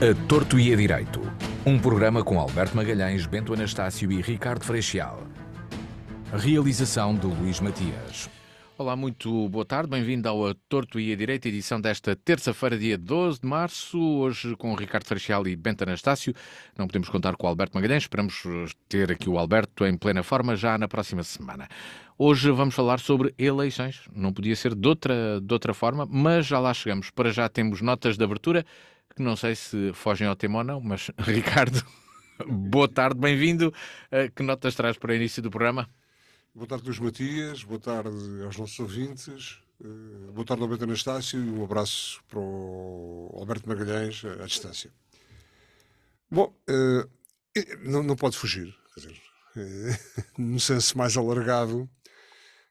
A Torto e a Direito, um programa com Alberto Magalhães, Bento Anastácio e Ricardo Freixal. Realização de Luís Matias. Olá, muito boa tarde, bem-vindo ao A Torto e a Direito, edição desta terça-feira, dia 12 de março, hoje com o Ricardo Freixal e Bento Anastácio. Não podemos contar com o Alberto Magalhães, esperamos ter aqui o Alberto em plena forma já na próxima semana. Hoje vamos falar sobre eleições, não podia ser de outra forma, mas já lá chegamos. Para já temos notas de abertura, que não sei se fogem ao tema ou não, mas Ricardo, boa tarde, bem-vindo. Que notas traz para o início do programa? Boa tarde, Luís Matias, boa tarde aos nossos ouvintes, boa tarde ao Bento Anastácio e um abraço para o Alberto Magalhães à distância. Bom, não pode fugir, quer dizer, num senso mais alargado,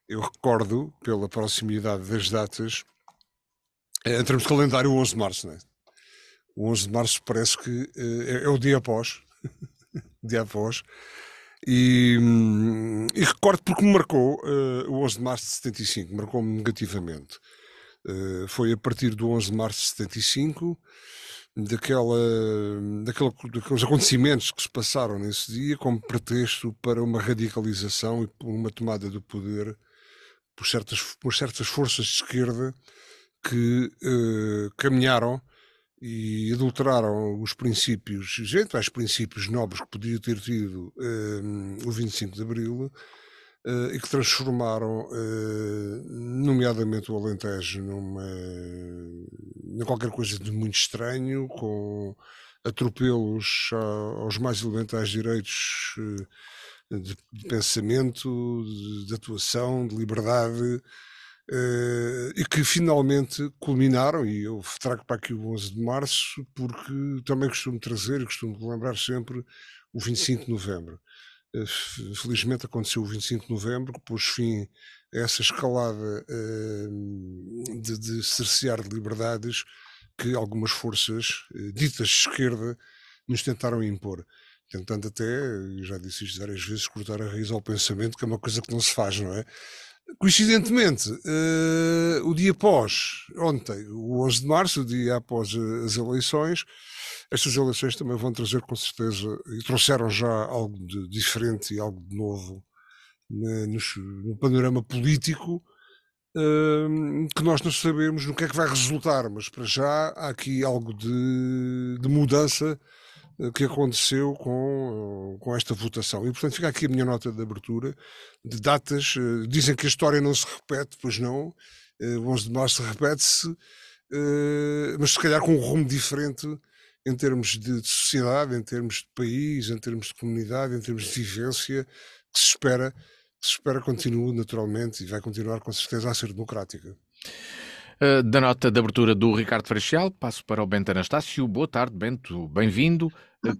eu recordo, pela proximidade das datas, em termos de calendário, o 11 de março, não é? O 11 de março parece que é o dia após, E recordo porque me marcou o 11 de março de 75, marcou-me negativamente. Foi a partir do 11 de março de 75, daqueles acontecimentos que se passaram nesse dia como pretexto para uma radicalização e por uma tomada do poder por certas forças de esquerda que caminharam e adulteraram os princípios, os eventuais princípios nobres que podia ter tido o 25 de Abril e que transformaram, nomeadamente o Alentejo, numa qualquer coisa de muito estranho, com atropelos aos mais elementais direitos de pensamento, de atuação, de liberdade, e que finalmente culminaram, e eu trago para aqui o 11 de março, porque também costumo trazer, e costumo lembrar sempre, o 25 de novembro. Felizmente aconteceu o 25 de novembro, que pôs fim a essa escalada de cercear de liberdades que algumas forças ditas de esquerda nos tentaram impor. Tentando até, já disse isto várias vezes, cortar a raiz ao pensamento, que é uma coisa que não se faz, não é? Coincidentemente, o dia após, ontem, o 11 de março, o dia após as eleições, estas eleições também vão trazer com certeza, e trouxeram já algo de diferente e algo de novo no panorama político, que nós não sabemos no que é que vai resultar, mas para já há aqui algo de mudança que aconteceu com esta votação. E, portanto, fica aqui a minha nota de abertura, de datas. Dizem que a história não se repete, pois não. O 11 de março repete-se, mas se calhar com um rumo diferente em termos de sociedade, em termos de país, em termos de comunidade, em termos de vivência, que se espera continue naturalmente e vai continuar com certeza a ser democrática. Da nota de abertura do Ricardo Freixal, passo para o Bento Anastácio. Boa tarde, Bento, bem-vindo.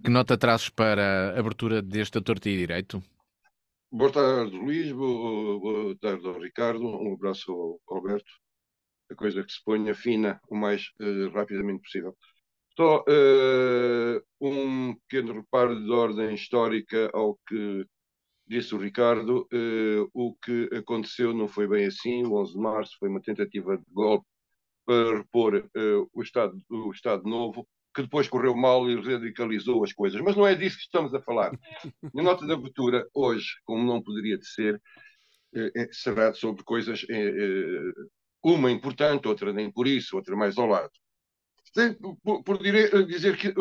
Que nota trazes para a abertura deste A Torto e a Direito? Boa tarde, Luís. Boa tarde ao Ricardo. Um abraço ao Alberto. A coisa que se ponha fina o mais rapidamente possível. Só um pequeno reparo de ordem histórica ao que disse o Ricardo. O que aconteceu não foi bem assim. O 11 de março foi uma tentativa de golpe para repor o Estado Novo, que depois correu mal e radicalizou as coisas. Mas não é disso que estamos a falar. A nota de abertura hoje, como não poderia de ser, será sobre coisas, uma importante, outra nem por isso, outra mais ao lado. Por dizer que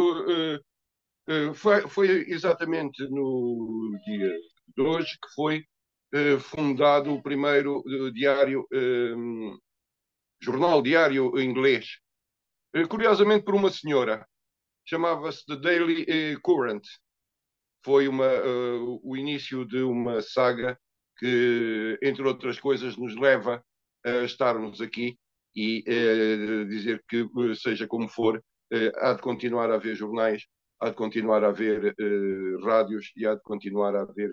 foi exatamente no dia de hoje que foi fundado o primeiro jornal diário inglês, curiosamente por uma senhora, chamava-se The Daily Current. Foi o início de uma saga que, entre outras coisas, nos leva a estarmos aqui e dizer que, seja como for, há de continuar a haver jornais, há de continuar a haver rádios e há de continuar a haver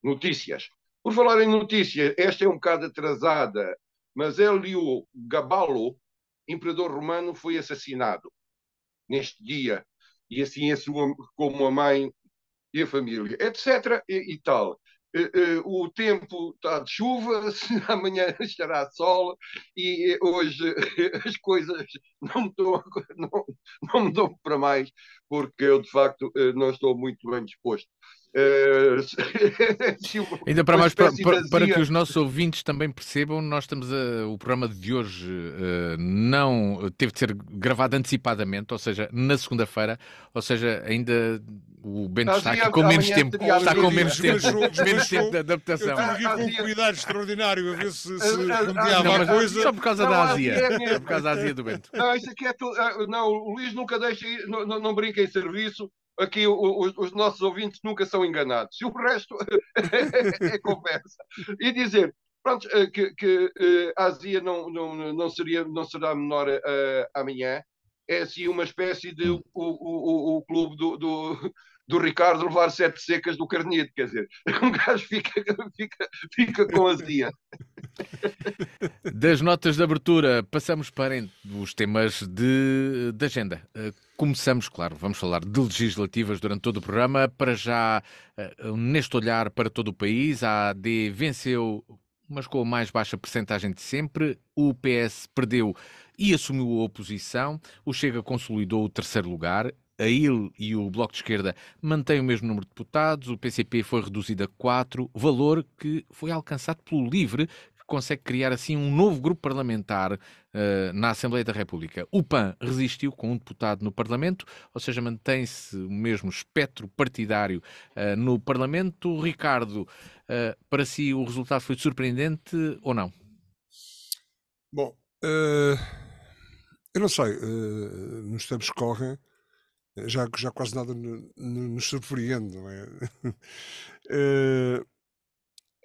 notícias. Por falar em notícias, esta é um bocado atrasada, mas Hélio Gaballo, imperador romano, foi assassinado neste dia. E assim a sua, como a mãe e a família, etc. e tal. o tempo está de chuva, amanhã estará sol e hoje as coisas não, não me dão para mais, porque eu de facto não estou muito bem disposto. Ainda para mais, para que os nossos ouvintes também percebam, nós estamos o programa de hoje não teve de ser gravado antecipadamente, ou seja, na segunda-feira, ou seja, ainda o Bento está aqui com menos tempo, está com menos tempo de adaptação. Eu estou aqui com um cuidado extraordinário a ver se remediava a coisa. Só por causa da Ásia, só por causa da Ásia do Bento. Não, isso aqui é tudo. Não, o Luís nunca deixa, não brinca em serviço. Aqui os nossos ouvintes nunca são enganados. E o resto é conversa. E dizer, pronto, que a Ásia não será menor amanhã. É assim uma espécie de o clube do Ricardo levar 7 secas do Carneiro, quer dizer, um gajo fica com azia. Das notas de abertura, passamos para os temas de agenda. Começamos, claro, vamos falar de legislativas durante todo o programa. Para já, neste olhar para todo o país, a AD venceu, mas com a mais baixa percentagem de sempre. O PS perdeu e assumiu a oposição. O Chega consolidou o terceiro lugar. A IL e o Bloco de Esquerda mantêm o mesmo número de deputados. O PCP foi reduzido a 4, valor que foi alcançado pelo LIVRE, que consegue criar assim um novo grupo parlamentar na Assembleia da República. O PAN resistiu com um deputado no Parlamento, ou seja, mantém-se o mesmo espectro partidário no Parlamento. Ricardo, para si o resultado foi surpreendente ou não? Bom, eu não sei, nos tempos que correm, já quase nada nos surpreende, não é?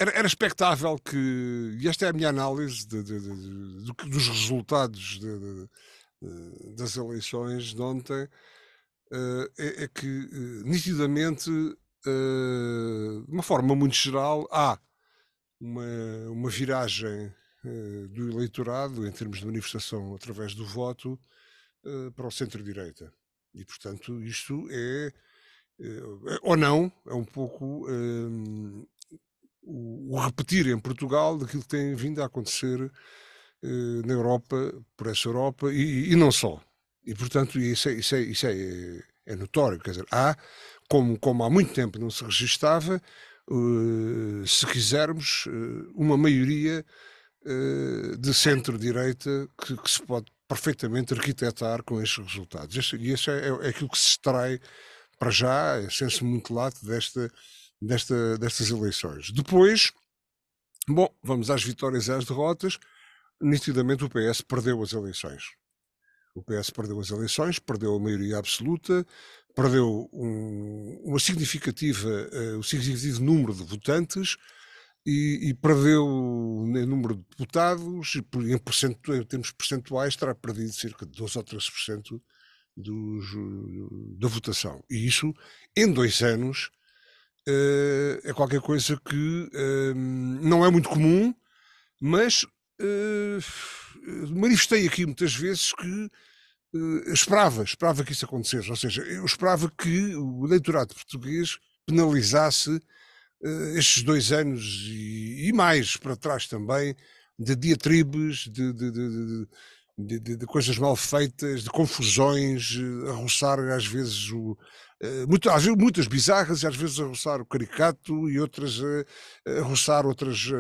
Era expectável que, e esta é a minha análise dos resultados das eleições de ontem, é que nitidamente, de uma forma muito geral, há uma viragem do eleitorado em termos de manifestação através do voto para o centro-direita. E, portanto, isto ou não, é um pouco o repetir em Portugal daquilo que tem vindo a acontecer na Europa, por essa Europa, e não só. E, portanto, isso é notório. Quer dizer, como há muito tempo não se registava, se quisermos, uma maioria de centro-direita que se pode perfeitamente arquitetar com estes resultados. E isso é aquilo que se extrai para já, é senso muito lato destas eleições. Depois, bom, vamos às vitórias e às derrotas. Nitidamente o PS perdeu as eleições. O PS perdeu as eleições, perdeu a maioria absoluta, perdeu um significativo número de votantes, e perdeu o número de deputados, e em termos percentuais terá perdido cerca de 12 ou 13% da votação. E isso, em 2 anos, é qualquer coisa que não é muito comum, mas manifestei aqui muitas vezes que esperava que isso acontecesse. Ou seja, eu esperava que o eleitorado português penalizasse estes 2 anos e mais para trás também, de diatribes, de coisas mal feitas, de confusões, a roçar às vezes muitas bizarras, e às vezes a roçar o caricato, e outras a roçar outras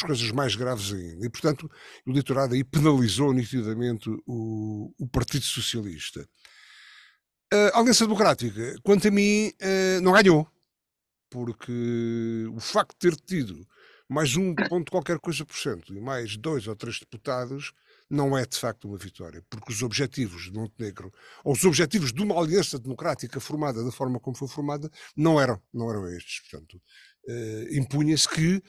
coisas mais graves ainda. E, portanto, o eleitorado aí penalizou nitidamente o Partido Socialista. A Aliança Democrática, quanto a mim, não ganhou. Porque o facto de ter tido mais 1 ponto qualquer coisa por cento e mais 2 ou 3 deputados não é de facto uma vitória, porque os objetivos de Montenegro, ou os objetivos de uma aliança democrática formada da forma como foi formada, não eram estes. Portanto, impunha-se que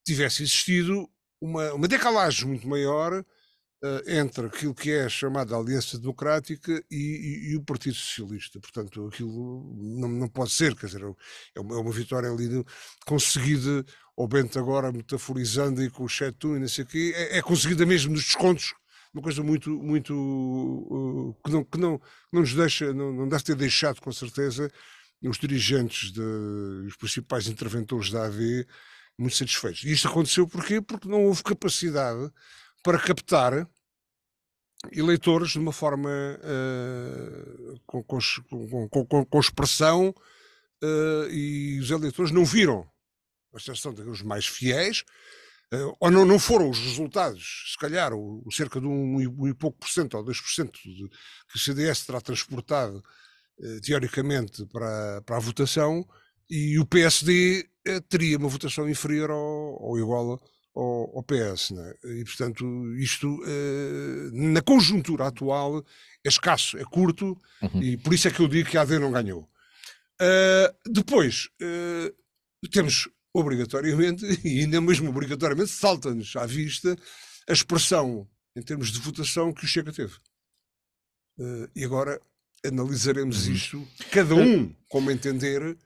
tivesse existido uma decalagem muito maior entre aquilo que é chamada Aliança Democrática e o Partido Socialista. Portanto, aquilo não pode ser, quer dizer, é uma vitória ali conseguida, ao Bento agora metaforizando, e com o Chetu e não sei o quê, é conseguida mesmo nos descontos, uma coisa muito que não nos deixa, não deve ter deixado com certeza os dirigentes, os principais interventores da AD, muito satisfeitos. E isto aconteceu porquê? Porque não houve capacidade para captar eleitores de uma forma com expressão, e os eleitores não viram, a exceção dos mais fiéis, ou não foram os resultados, se calhar o cerca de 1 e pouco% ou 2% que o CDS terá transportado teoricamente para a votação, e o PSD teria uma votação inferior ou igual ao PS, né? E portanto isto na conjuntura atual é escasso, é curto, e por isso é que eu digo que a AD não ganhou. Depois temos obrigatoriamente, e ainda mesmo obrigatoriamente salta-nos à vista a expressão em termos de votação que o Chega teve. E agora analisaremos isto, cada um como entender,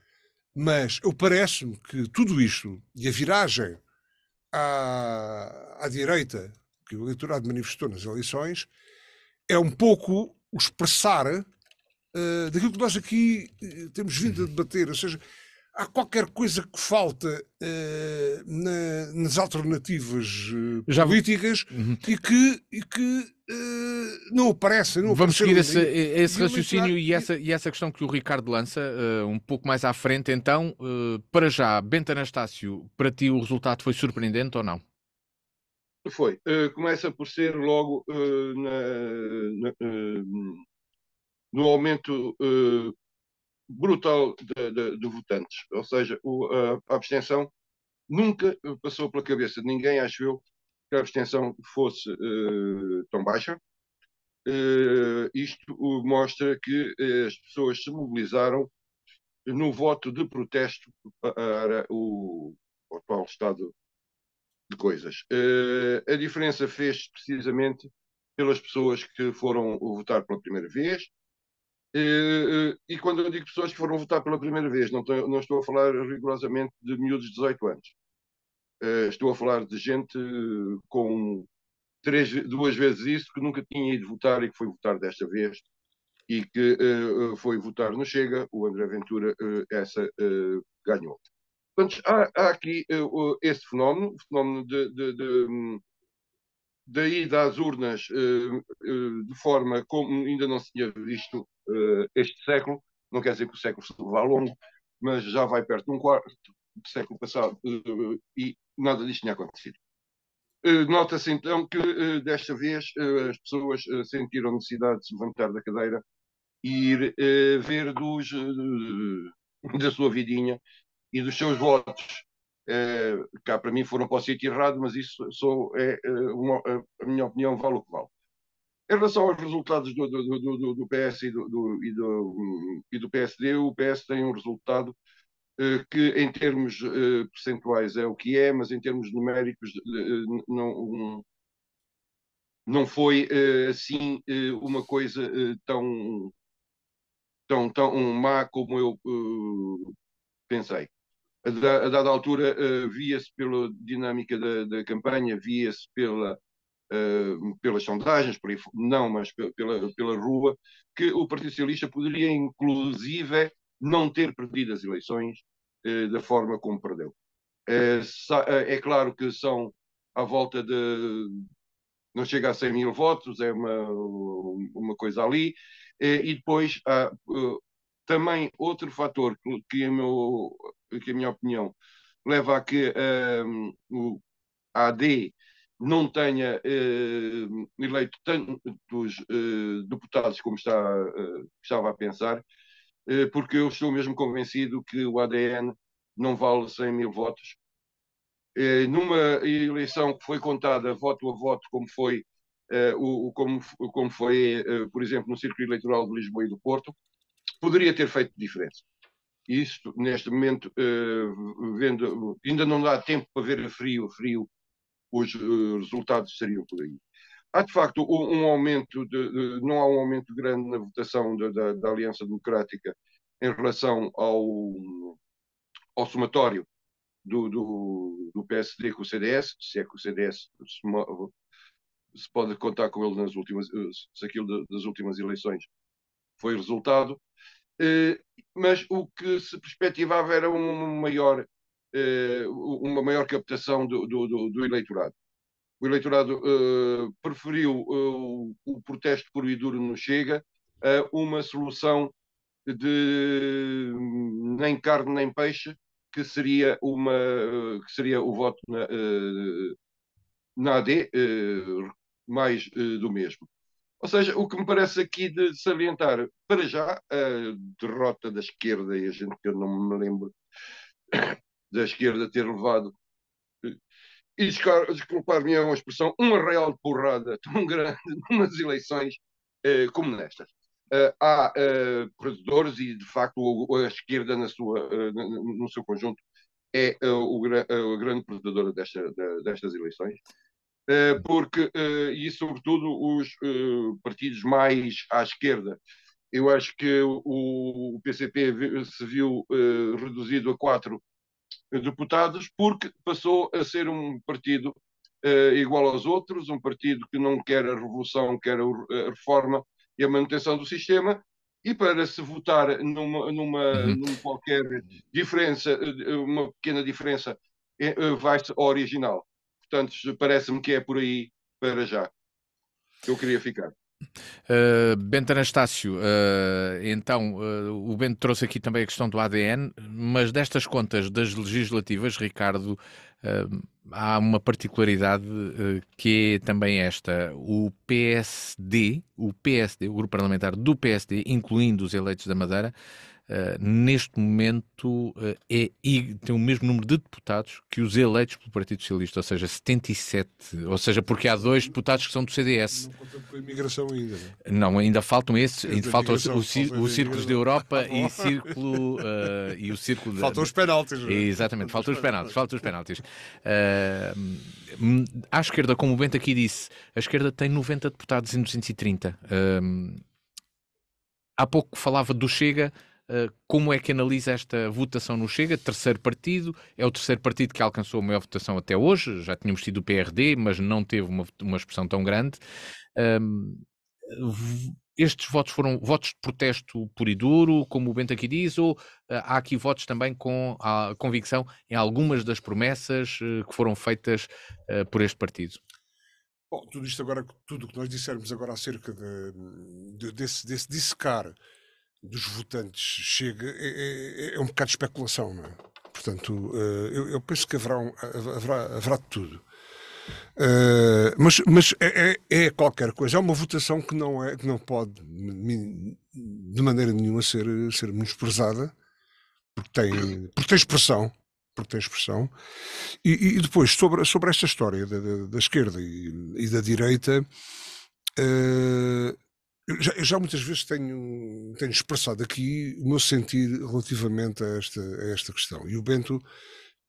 mas eu parece-me que tudo isto e a viragem à direita que o eleitorado manifestou nas eleições é um pouco o expressar daquilo que nós aqui temos vindo a debater, ou seja, há qualquer coisa que falta nas alternativas políticas e que não aparece. Vamos seguir esse raciocínio e essa questão que o Ricardo lança um pouco mais à frente. Então, para já, Bento Anastácio, para ti o resultado foi surpreendente ou não? Foi. Começa por ser logo no aumento brutal de votantes. Ou seja, a abstenção nunca passou pela cabeça de ninguém, acho eu, que a abstenção fosse tão baixa. Isto mostra que as pessoas se mobilizaram no voto de protesto para o atual estado de coisas. A diferença fez precisamente pelas pessoas que foram votar pela primeira vez. E quando eu digo pessoas que foram votar pela primeira vez, não estou a falar rigorosamente de miúdos de 18 anos. Estou a falar de gente com 2 vezes isso, que nunca tinha ido votar e que foi votar desta vez, e que foi votar no Chega. O André Ventura essa ganhou. Portanto, há aqui esse fenómeno, o fenómeno da ida às urnas de forma como ainda não se tinha visto este século. Não quer dizer que o século se vá longo, mas já vai perto de um quarto do século passado e nada disto tinha acontecido. Nota-se então que desta vez as pessoas sentiram necessidade de se levantar da cadeira e ir ver da sua vidinha e dos seus votos. Cá para mim foram para o sítio errado, mas isso a minha opinião vale o que vale. Em relação aos resultados do PS e do PSD, o PS tem um resultado que em termos percentuais é o que é, mas em termos numéricos não foi assim uma coisa tão má como eu pensei. A dada altura via-se pela dinâmica da campanha, via-se pelas sondagens, não, mas pela rua, que o Partido Socialista poderia inclusive não ter perdido as eleições da forma como perdeu. É claro que são à volta de... não chega a 100 mil votos, é uma coisa ali. E depois há também outro fator que a minha opinião leva a que a AD não tenha eleito tantos deputados como estava a pensar, porque eu estou mesmo convencido que o ADN não vale 100 mil votos. Numa eleição que foi contada voto a voto, como foi, por exemplo, no Círculo Eleitoral de Lisboa e do Porto, poderia ter feito diferença. Isto, neste momento, ainda não dá tempo para ver a frio, os resultados seriam por aí. Há, de facto, um aumento, não há um aumento grande na votação da Aliança Democrática em relação ao somatório do PSD com o CDS, se é que o CDS se pode contar com ele nas últimas, se aquilo das últimas eleições foi resultado. mas o que se perspectivava era uma maior captação do eleitorado. O eleitorado preferiu o protesto puro e duro no Chega a uma solução de nem carne nem peixe, que seria o voto na AD, mais do mesmo. Ou seja, o que me parece aqui de salientar, para já, a derrota da esquerda, e a gente que eu não me lembro da esquerda ter levado, e desculpar-me uma expressão, um arraial de porrada tão grande numas eleições como nestas. Há perdedores e, de facto, a esquerda no seu conjunto é a grande perdedora destas eleições. Porque, e sobretudo os partidos mais à esquerda. Eu acho que o PCP se viu reduzido a 4 deputados porque passou a ser um partido igual aos outros, um partido que não quer a revolução, quer a reforma e a manutenção do sistema, e para se votar numa qualquer diferença, uma pequena diferença, vai-se ao original. Portanto, parece-me que é por aí para já. Eu queria ficar. Bento Anastácio, então, o Bento trouxe aqui também a questão do ADN, mas destas contas das legislativas, Ricardo, há uma particularidade que é também esta: o PSD, o grupo parlamentar do PSD, incluindo os eleitos da Madeira, neste momento tem o mesmo número de deputados que os eleitos pelo Partido Socialista, ou seja, 77, ou seja, porque há 2 deputados que são do CDS. Não conta com a imigração ainda, né? Não, ainda faltam esses, ainda faltam os círculos da Europa e o círculo faltam os penaltis. Exatamente, faltam os penaltis. À esquerda, como o Bento aqui disse, a esquerda tem 90 deputados em 230. Há pouco falava do Chega. Como é que analisa esta votação no Chega? Terceiro partido, é o terceiro partido que alcançou a maior votação até hoje. Já tínhamos tido o PRD, mas não teve uma expressão tão grande. Estes votos foram votos de protesto puro e duro, como o Bento aqui diz, ou há aqui votos também com a convicção em algumas das promessas que foram feitas por este partido? Bom, tudo isto agora, tudo o que nós dissermos agora acerca desse dissecar dos votantes Chega é um bocado de especulação, não é? Portanto, eu penso que haverá de tudo. Mas é qualquer coisa, é uma votação que não pode de maneira nenhuma ser menosprezada, porque tem expressão. E depois, sobre esta história da esquerda e da direita, eu já muitas vezes tenho expressado aqui o meu sentir relativamente a esta questão. E o Bento,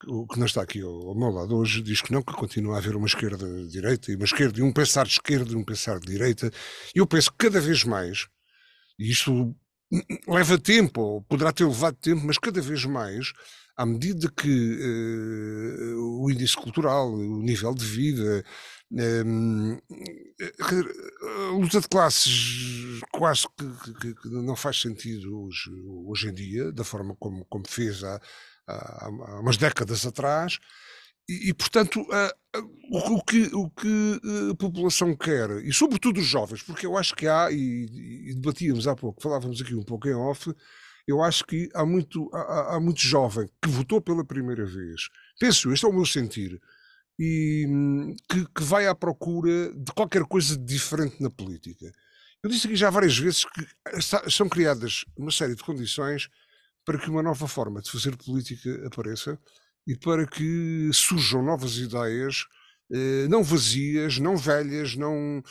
que não está aqui ao meu lado hoje, diz que não, que continua a haver uma esquerda-direita, e uma esquerda, e um pensar de esquerda e um pensar de direita. E eu penso que cada vez mais, e isto leva tempo, ou poderá ter levado tempo, mas cada vez mais, à medida que o índice cultural, o nível de vida, a luta de classes quase que não faz sentido hoje em dia, da forma como fez há umas décadas atrás, e portanto, o que a população quer, e sobretudo os jovens, porque eu acho que há, e debatíamos há pouco, falávamos aqui um pouco em off, eu acho que há muito jovem que votou pela primeira vez, penso, este é o meu sentir, e que vai à procura de qualquer coisa de diferente na política. Eu disse aqui já várias vezes que são criadas uma série de condições para que uma nova forma de fazer política apareça e para que surjam novas ideias, não vazias, não velhas, não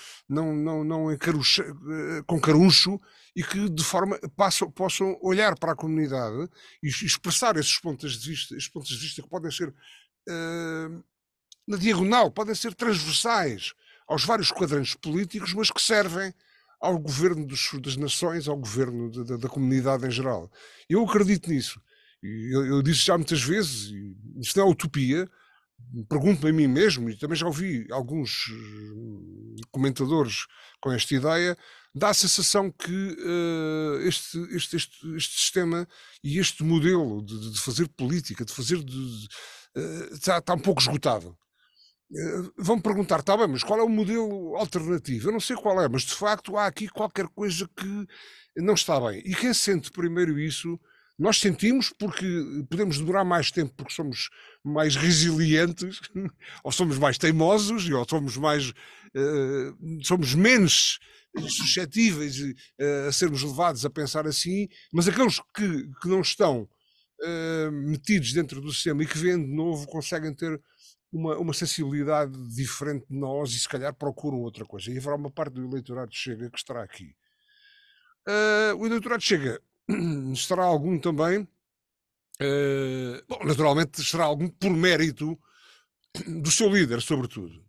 com caruncho, e que de forma possam olhar para a comunidade e expressar esses pontos de vista que podem ser na diagonal, podem ser transversais aos vários quadrantes políticos, mas que servem ao governo das nações, ao governo da comunidade em geral. Eu acredito nisso. Eu disse já muitas vezes, isto não é utopia, pergunto-me a mim mesmo, e também já ouvi alguns comentadores com esta ideia, dá a sensação que este sistema e este modelo de fazer política, de fazer está um pouco esgotado. Vão perguntar, está bem, mas qual é o modelo alternativo? Eu não sei qual é, mas de facto há aqui qualquer coisa que não está bem. E quem sente primeiro isso, nós sentimos porque podemos demorar mais tempo porque somos mais resilientes, ou somos mais teimosos, ou somos menos suscetíveis a sermos levados a pensar assim, mas aqueles que não estão metidos dentro do sistema e que vêm de novo conseguem ter uma sensibilidade diferente de nós e se calhar procuram outra coisa. E haverá uma parte do eleitorado de Chega que estará aqui. O eleitorado de Chega estará algum também, bom, naturalmente estará algum por mérito do seu líder, sobretudo,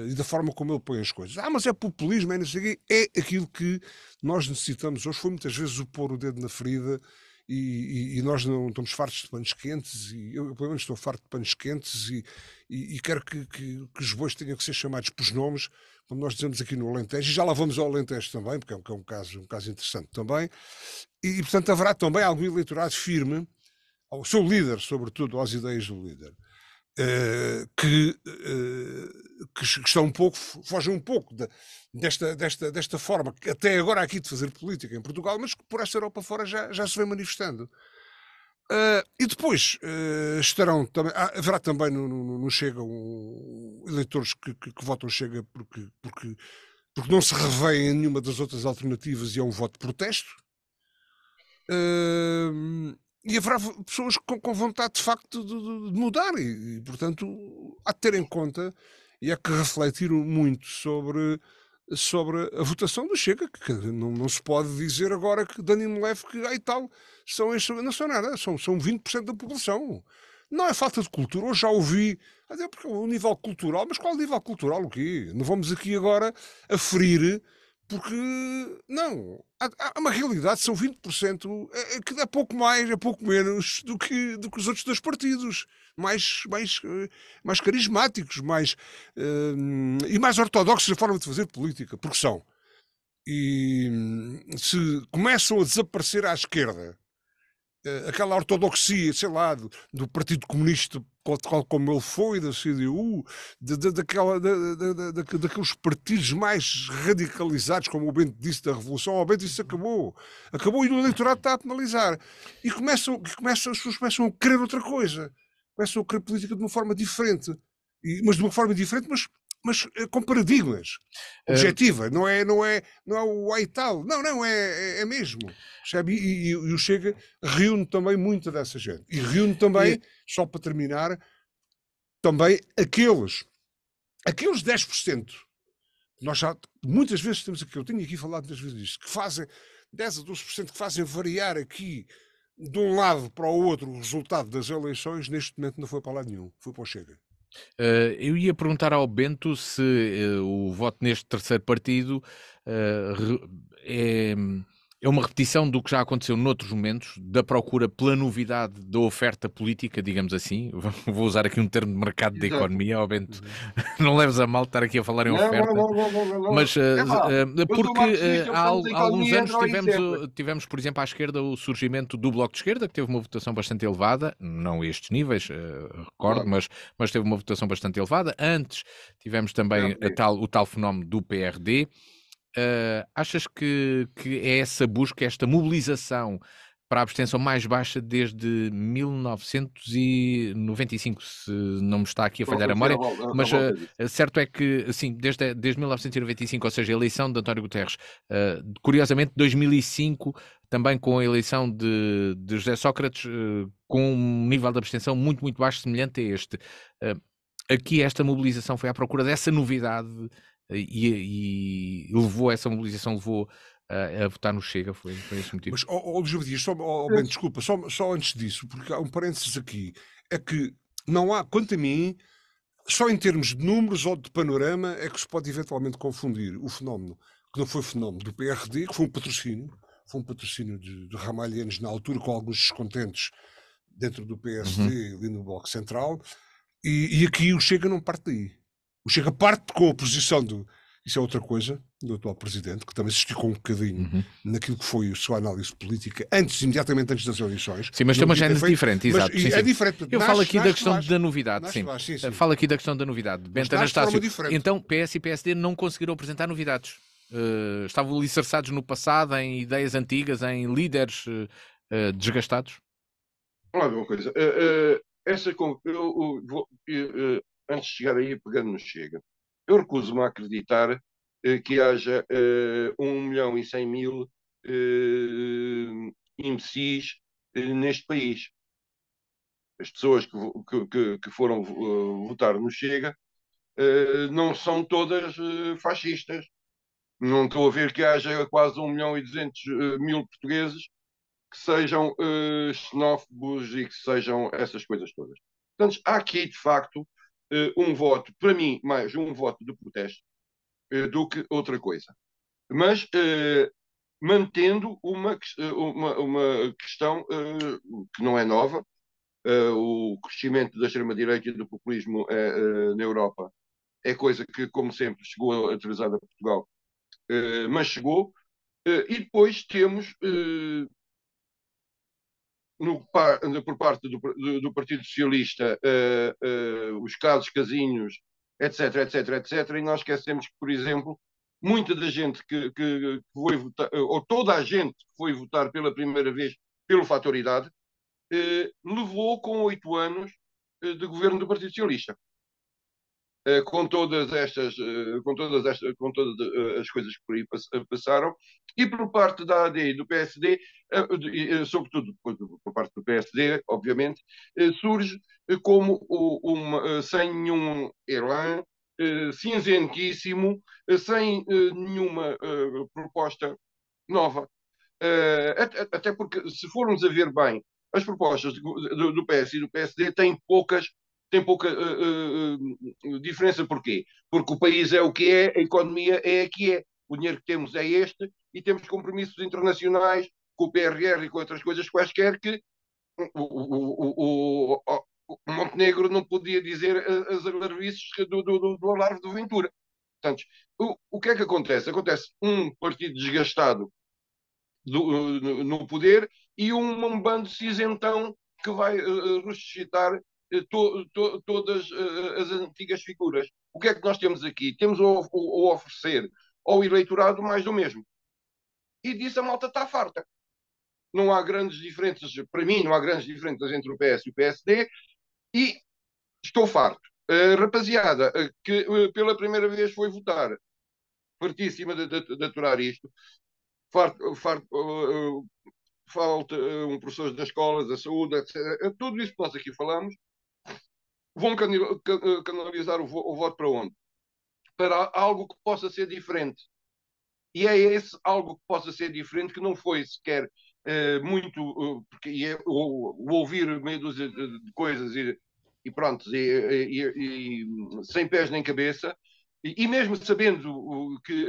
e da forma como ele põe as coisas. Mas é populismo, é não sei o quê. É aquilo que nós necessitamos hoje. Foi muitas vezes o pôr o dedo na ferida e nós não estamos fartos de panos quentes, e eu pelo menos estou farto de panos quentes e quero que os bois tenham que ser chamados por nomes, como nós dizemos aqui no Alentejo, e já lá vamos ao Alentejo também, porque é um caso interessante também, e portanto haverá também algum eleitorado firme ao seu líder, sobretudo às ideias do líder, que estão fogem um pouco desta forma, que até agora aqui de fazer política em Portugal, mas que por esta Europa fora já se vem manifestando. E depois estarão também, haverá também no Chega eleitores que votam Chega porque não se revêem em nenhuma das outras alternativas e é um voto de protesto. E haverá pessoas com vontade de facto de mudar e, portanto, há de ter em conta e há que refletir muito sobre a votação do Chega, que não se pode dizer agora que Danilo Leve que e tal, não são nada, são 20% da população. Não é falta de cultura, hoje já ouvi, até porque o nível cultural, mas qual nível cultural, o quê? Não vamos aqui agora a ferir, porque, não, há uma realidade, são 20%, que é pouco mais, é pouco menos do que os outros dois partidos, mais carismáticos, e mais ortodoxos na forma de fazer política, porque são. E se começam a desaparecer à esquerda, aquela ortodoxia, sei lá, do Partido Comunista, tal como ele foi, da CDU, daqueles partidos mais radicalizados, como o Bento disse, da Revolução, o Bento disse acabou e o eleitorado está a penalizar. E as pessoas começam a querer outra coisa, começam a querer política de uma forma diferente, mas de uma forma diferente, mas com paradigmas, objetiva, não é o ai tal, não, é mesmo, percebe? E o Chega reúne também muita dessa gente, e reúne também, só para terminar, também aqueles 10%, nós já muitas vezes temos aqui, eu tenho aqui falado muitas vezes disto, que fazem 10 a 12% que fazem variar aqui de um lado para o outro o resultado das eleições, neste momento não foi para lado nenhum, foi para o Chega. Eu ia perguntar ao Bento se o voto neste terceiro partido é uma repetição do que já aconteceu noutros momentos, da procura pela novidade da oferta política, digamos assim. Vou usar aqui um termo de mercado da economia, ao Bento. Não leves a mal estar aqui a falar em oferta. Não. Mas porque há alguns anos tivemos, por exemplo, à esquerda o surgimento do Bloco de Esquerda, que teve uma votação bastante elevada, não a estes níveis, recordo, claro. mas teve uma votação bastante elevada. Antes tivemos também o tal fenómeno do PRD. Achas que é essa busca, esta mobilização para a abstenção mais baixa desde 1995, se não me está aqui a falhar a memória, mas certo é que, sim, desde 1995, ou seja, a eleição de António Guterres, curiosamente 2005, também com a eleição de José Sócrates, com um nível de abstenção muito, muito baixo, semelhante a este. Aqui esta mobilização foi à procura dessa novidade e essa mobilização levou a votar no Chega, foi esse motivo. Mas, Luís Dias, bem, desculpa, só antes disso, porque há um parênteses aqui, é que não há, quanto a mim, só em termos de números ou de panorama é que se pode eventualmente confundir o fenómeno, que não foi fenómeno do PRD, que foi um patrocínio de ramalhianos na altura, com alguns descontentes dentro do PSD, ali no Bloco Central, e aqui o Chega não parte daí. O Chega parte com a posição isso é outra coisa, do atual presidente, que também se esticou um bocadinho naquilo que foi a sua análise política imediatamente antes das eleições. Sim, mas tem uma gênese diferente, exato. Mas é diferente. Eu falo aqui da questão da novidade, sim. Falo aqui da questão da novidade. Bento Anastácio, então PS e PSD não conseguiram apresentar novidades. Estavam alicerçados no passado, em ideias antigas, em líderes desgastados? Olha uma coisa, antes de chegar aí, pegando no Chega, eu recuso-me a acreditar que haja 1.100.000 imbecis neste país. As pessoas que foram votar no Chega não são todas fascistas. Não estou a ver que haja quase 1.200.000 portugueses que sejam xenófobos e que sejam essas coisas todas. Portanto, há aqui, de facto, um voto, para mim, mais um voto de protesto do que outra coisa. Mas mantendo uma questão que não é nova. O crescimento da extrema-direita e do populismo na Europa é coisa que, como sempre, chegou atrasada a Portugal, mas chegou. E depois temos por parte do Partido Socialista os casos casinhos, etc, etc, etc, e nós esquecemos que, por exemplo, muita da gente que foi votar, ou toda a gente que foi votar pela primeira vez pelo fator idade, levou com 8 anos de governo do Partido Socialista. Com todas as coisas que por aí passaram, e por parte da AD e do PSD, sobretudo por parte do PSD, obviamente, surge como sem nenhum elan, cinzentíssimo, sem nenhuma proposta nova. Até porque, se formos a ver bem, as propostas do PS e do PSD têm pouca diferença. Porquê? Porque o país é o que é, a economia é a que é, o dinheiro que temos é este e temos compromissos internacionais com o PRR e com outras coisas quaisquer que o Montenegro não podia dizer as alarvices do Alarve do Ventura. Portanto, o que é que acontece? Acontece um partido desgastado no poder e um bando cinzentão que vai ressuscitar todas as antigas figuras. O que é que nós temos aqui? Temos a oferecer ao eleitorado mais do mesmo. E disso a malta está farta. Não há grandes diferenças, para mim, não há grandes diferenças entre o PS e o PSD, e estou farto. Rapaziada, que pela primeira vez foi votar, fartíssima de aturar isto, falta um professor das escolas, da saúde, etc. Tudo isso que nós aqui falamos, vão canalizar o voto para onde? Para algo que possa ser diferente. E é esse algo que possa ser diferente que não foi sequer muito, porque o ouvir meio dúzia de coisas e pronto, e sem pés nem cabeça, e mesmo sabendo que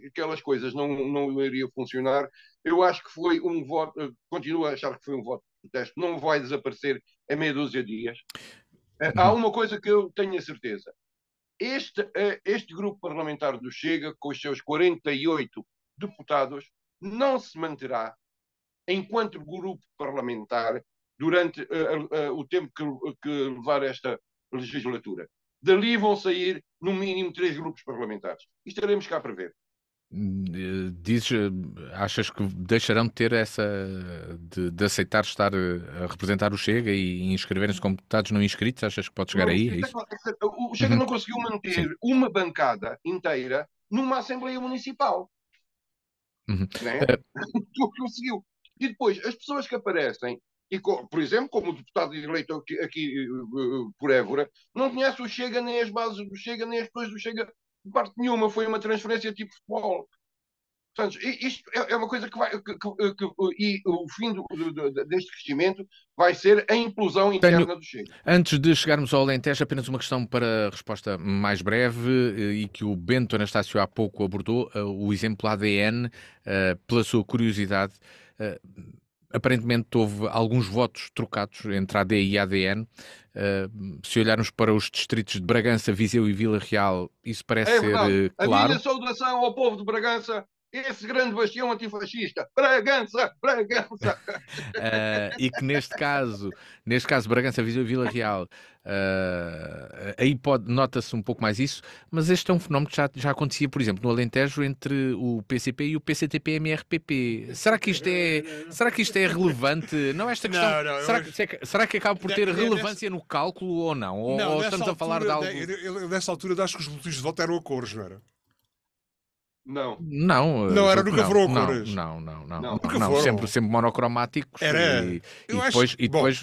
aquelas coisas não iriam funcionar, eu acho que foi um voto, continuo a achar que foi um voto de protesto, não vai desaparecer em meia dúzia de dias. Há uma coisa que eu tenho a certeza. Este grupo parlamentar do Chega, com os seus 48 deputados, não se manterá enquanto grupo parlamentar durante o tempo que levar esta legislatura. Dali vão sair, no mínimo, 3 grupos parlamentares. E estaremos cá para ver. Achas que deixarão de ter essa de aceitar estar a representar o Chega e inscreverem-se como deputados não inscritos? Achas que pode chegar aí? É isso? O Chega não conseguiu manter uma bancada inteira numa Assembleia Municipal. Né? Conseguiu. E depois, as pessoas que aparecem, por exemplo, como o deputado eleito aqui por Évora, não conhece o Chega, nem as bases do Chega, nem as pessoas do Chega de parte nenhuma. Foi uma transferência tipo futebol. Portanto, isto é uma coisa que vai. E o fim deste crescimento vai ser a implosão interna do Chega. Antes de chegarmos ao Alentejo, apenas uma questão para resposta mais breve e que o Bento Anastácio há pouco abordou, o exemplo ADN, pela sua curiosidade. Aparentemente houve alguns votos trocados entre AD e ADN. Se olharmos para os distritos de Bragança, Viseu e Vila Real, isso parece ser verdade. claro. A minha saudação ao povo de Bragança, esse grande bastião antifascista. Bragança, Bragança. E que neste caso Bragança, Viseu e Vila Real, aí nota-se um pouco mais isso, mas este é um fenómeno que já acontecia, por exemplo, no Alentejo entre o PCP e o PCTP-MRPP. Será que isto é relevante? Não, esta questão. Será que acaba por ter relevância no cálculo ou não? Ou estamos a falar de algo. Nessa altura, acho que os boletins de voto eram a cores, não era? Não. Não, nunca foram a cores. Não. Sempre monocromáticos. Era. E depois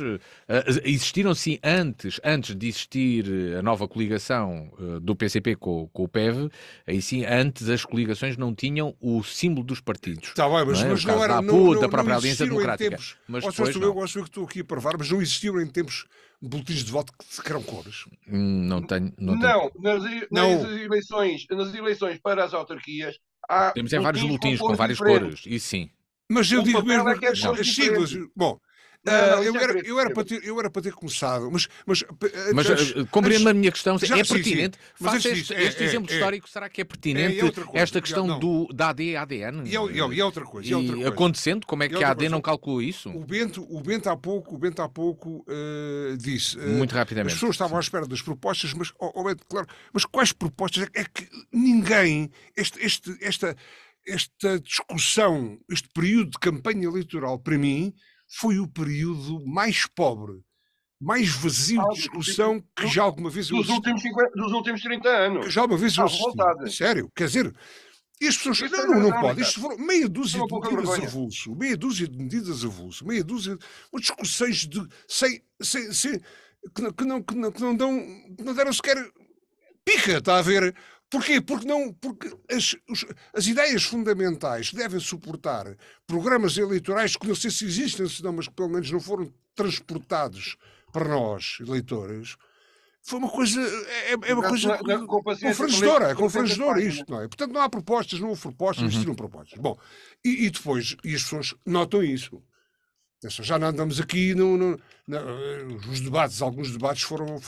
existiram sim, antes de existir a nova coligação do PCP com o PEV, aí sim, antes as coligações não tinham o símbolo dos partidos. Está bem, mas não era. Da própria Aliança Democrática. Mas depois eu gosto que estou aqui a provar, mas não existiam em tempos boletins de voto que eram cores. Não tenho. Nas eleições para as autarquias temos vários boletins com várias cores, isso sim. Mas eu digo mesmo as siglas. Bom, eu era para ter começado, mas compreendo a minha questão. É sim, pertinente? Sim. Faça este exemplo histórico, será que é pertinente esta questão da AD e ADN? E outra coisa. Acontecendo, como é que a AD não calculou isso? O Bento há pouco disse. Muito rapidamente. As pessoas estavam à espera das propostas, mas, claro, mas quais propostas? É que ninguém. Esta discussão, este período de campanha eleitoral, para mim, foi o período mais pobre, mais vazio de discussão que já alguma vez eu assisti. Dos últimos 30 anos. Que já alguma vez eu assisti. Sério, quer dizer, e as pessoas... Não pode. Isto foram meia dúzia de medidas avulso, meia dúzia de discussões que não deram sequer pica, está a ver? Porquê? Porque as ideias fundamentais que devem suportar programas eleitorais que não sei se existem, senão, mas que pelo menos não foram transportados para nós, eleitores, foi uma coisa... É uma coisa confrangedora isto, não é? Portanto, não há propostas, não houve propostas, existiram propostas. Bom, e depois, e as pessoas notam isso. Já não andamos aqui os debates, alguns debates foram